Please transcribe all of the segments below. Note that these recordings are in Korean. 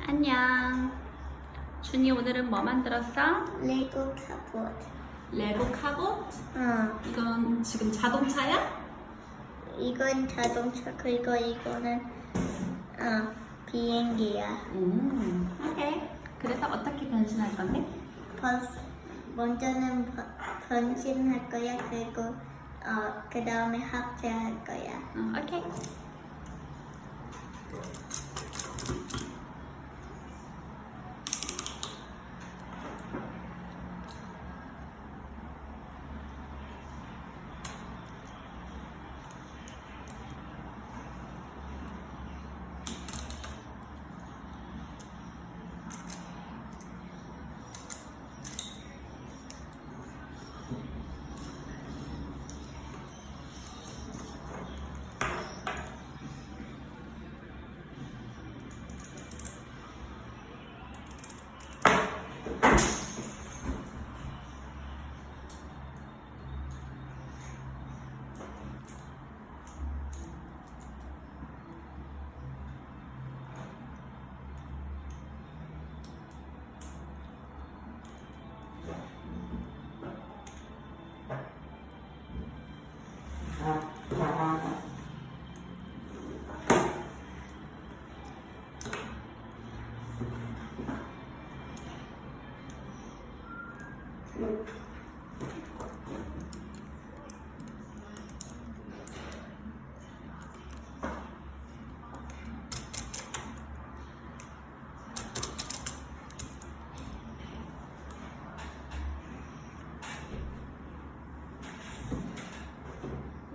안녕. 준이 오늘은 뭐 만들었어? 레고 카봇. 레고 카봇? 이건 지금 자동차야? 이건 자동차 그리고 이거는 비행기야. 오케이. 그래서 어떻게 변신할 건데? 먼저는 변신할 거야. 그리고 그 다음에 합체할 거야. 오케이.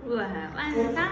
우와, 완성!